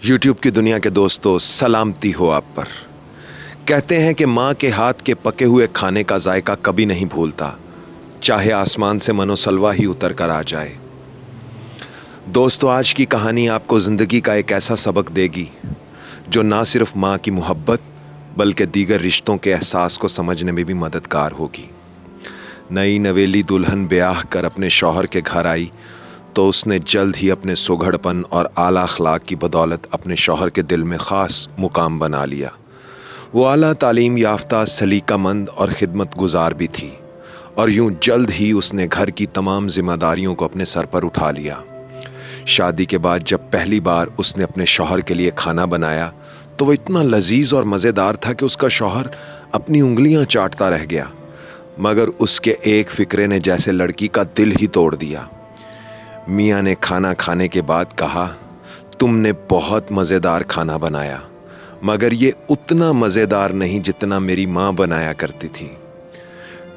YouTube की दुनिया के दोस्तों, सलामती हो आप पर। कहते हैं कि माँ के हाथ के पके हुए खाने का जायका कभी नहीं भूलता, चाहे आसमान से मनोसलवा ही उतर कर आ जाए। दोस्तों, आज की कहानी आपको ज़िंदगी का एक ऐसा सबक देगी जो ना सिर्फ माँ की मोहब्बत बल्कि दीगर रिश्तों के एहसास को समझने में भी मददगार होगी। नई नवेली दुल्हन ब्याह कर अपने शौहर के घर आई तो उसने जल्द ही अपने सुघड़पन और आला अखलाक की बदौलत अपने शौहर के दिल में ख़ास मुकाम बना लिया। वो आला तालीम याफ्ता, सलीकामंद और खिदमत गुजार भी थी और यूं जल्द ही उसने घर की तमाम जिम्मेदारियों को अपने सर पर उठा लिया। शादी के बाद जब पहली बार उसने अपने शौहर के लिए खाना बनाया तो वो इतना लजीज और मज़ेदार था कि उसका शौहर अपनी उंगलियां चाटता रह गया। मगर उसके एक फ़िक्रे ने जैसे लड़की का दिल ही तोड़ दिया। मियाँ ने खाना खाने के बाद कहा, तुमने बहुत मज़ेदार खाना बनाया, मगर ये उतना मज़ेदार नहीं जितना मेरी माँ बनाया करती थी।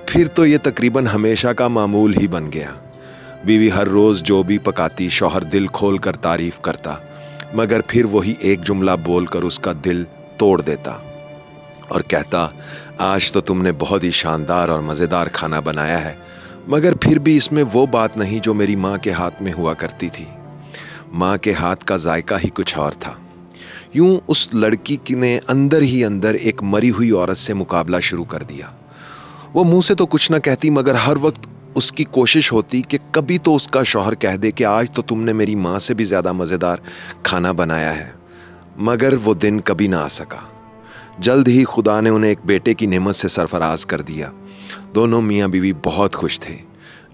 फिर तो ये तकरीबन हमेशा का मामूल ही बन गया। बीवी हर रोज़ जो भी पकाती शौहर दिल खोल कर तारीफ़ करता, मगर फिर वही एक जुमला बोलकर उसका दिल तोड़ देता और कहता, आज तो तुमने बहुत ही शानदार और मज़ेदार खाना बनाया है, मगर फिर भी इसमें वो बात नहीं जो मेरी माँ के हाथ में हुआ करती थी। माँ के हाथ का जायका ही कुछ और था। यूं उस लड़की ने अंदर ही अंदर एक मरी हुई औरत से मुकाबला शुरू कर दिया। वो मुंह से तो कुछ ना कहती, मगर हर वक्त उसकी कोशिश होती कि कभी तो उसका शौहर कह दे कि आज तो तुमने मेरी माँ से भी ज़्यादा मज़ेदार खाना बनाया है। मगर वो दिन कभी ना आ सका। जल्द ही खुदा ने उन्हें एक बेटे की नेमत से सरफराज कर दिया। दोनों मियाँ बीवी बहुत खुश थे।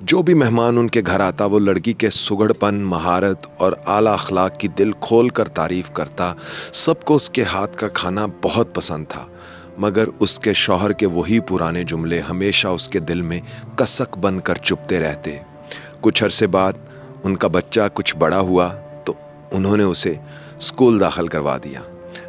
जो भी मेहमान उनके घर आता वो लड़की के सुघड़पन, महारत और आला अखलाक की दिल खोल कर तारीफ़ करता। सबको उसके हाथ का खाना बहुत पसंद था, मगर उसके शौहर के वही पुराने जुमले हमेशा उसके दिल में कसक बन कर चुभते रहते। कुछ अरसे बाद उनका बच्चा कुछ बड़ा हुआ तो उन्होंने उसे स्कूल दाखिल करवा दिया।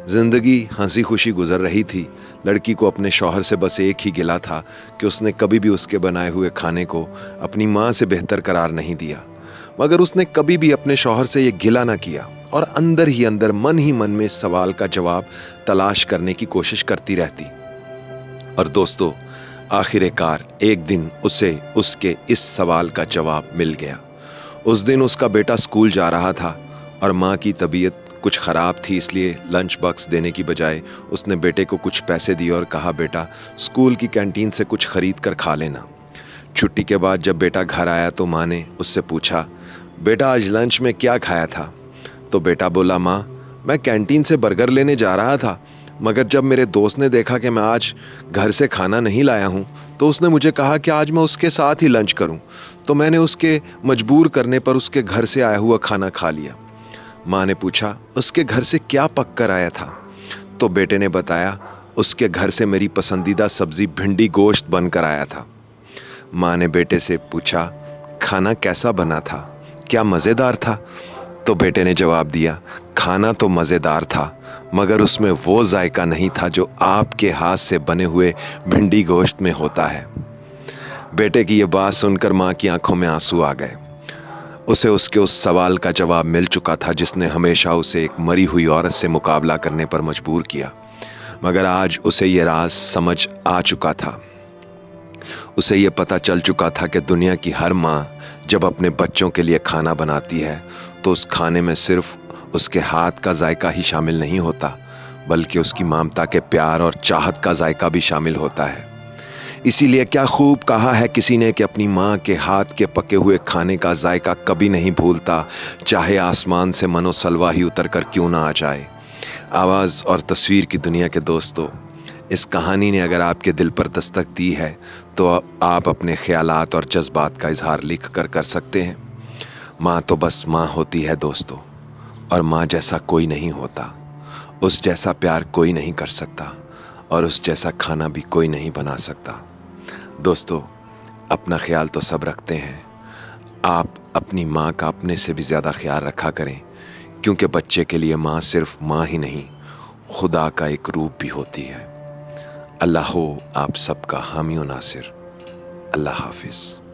ज़िंदगी हंसी खुशी गुजर रही थी। लड़की को अपने शौहर से बस एक ही गिला था कि उसने कभी भी उसके बनाए हुए खाने को अपनी माँ से बेहतर करार नहीं दिया। मगर उसने कभी भी अपने शौहर से ये गिला ना किया और अंदर ही अंदर मन ही मन में इस सवाल का जवाब तलाश करने की कोशिश करती रहती। और दोस्तों, आखिरकार एक दिन उसे उसके इस सवाल का जवाब मिल गया। उस दिन उसका बेटा स्कूल जा रहा था और माँ की तबीयत कुछ ख़राब थी, इसलिए लंच बॉक्स देने की बजाय उसने बेटे को कुछ पैसे दिए और कहा, बेटा स्कूल की कैंटीन से कुछ ख़रीद कर खा लेना। छुट्टी के बाद जब बेटा घर आया तो माँ ने उससे पूछा, बेटा आज लंच में क्या खाया था? तो बेटा बोला, माँ मैं कैंटीन से बर्गर लेने जा रहा था, मगर जब मेरे दोस्त ने देखा कि मैं आज घर से खाना नहीं लाया हूँ तो उसने मुझे कहा कि आज मैं उसके साथ ही लंच करूँ, तो मैंने उसके मजबूर करने पर उसके घर से आया हुआ खाना खा लिया। माँ ने पूछा, उसके घर से क्या पक कर आया था? तो बेटे ने बताया, उसके घर से मेरी पसंदीदा सब्ज़ी भिंडी गोश्त बनकर आया था। माँ ने बेटे से पूछा, खाना कैसा बना था? क्या मज़ेदार था? तो बेटे ने जवाब दिया, खाना तो मज़ेदार था, मगर उसमें वो जायका नहीं था जो आपके हाथ से बने हुए भिंडी गोश्त में होता है। बेटे की ये बात सुनकर माँ की आंखों में आंसू आ गए। उसे उसके उस सवाल का जवाब मिल चुका था जिसने हमेशा उसे एक मरी हुई औरत से मुकाबला करने पर मजबूर किया। मगर आज उसे ये राज समझ आ चुका था। उसे ये पता चल चुका था कि दुनिया की हर माँ जब अपने बच्चों के लिए खाना बनाती है तो उस खाने में सिर्फ उसके हाथ का जायका ही शामिल नहीं होता, बल्कि उसकी ममता के प्यार और चाहत का जायका भी शामिल होता है। इसीलिए क्या खूब कहा है किसी ने कि अपनी माँ के हाथ के पके हुए खाने का जायका कभी नहीं भूलता, चाहे आसमान से मनोसलवा ही उतर कर क्यों ना आ जाए। आवाज़ और तस्वीर की दुनिया के दोस्तों, इस कहानी ने अगर आपके दिल पर दस्तक दी है तो आप अपने ख्यालात और जज्बात का इजहार लिख कर सकते हैं। माँ तो बस माँ होती है दोस्तों, और माँ जैसा कोई नहीं होता। उस जैसा प्यार कोई नहीं कर सकता और उस जैसा खाना भी कोई नहीं बना सकता। दोस्तों, अपना ख्याल तो सब रखते हैं, आप अपनी माँ का अपने से भी ज़्यादा ख्याल रखा करें, क्योंकि बच्चे के लिए माँ सिर्फ माँ ही नहीं, खुदा का एक रूप भी होती है। अल्लाह हो आप सबका हामी व नासिर। अल्लाह हाफिज़।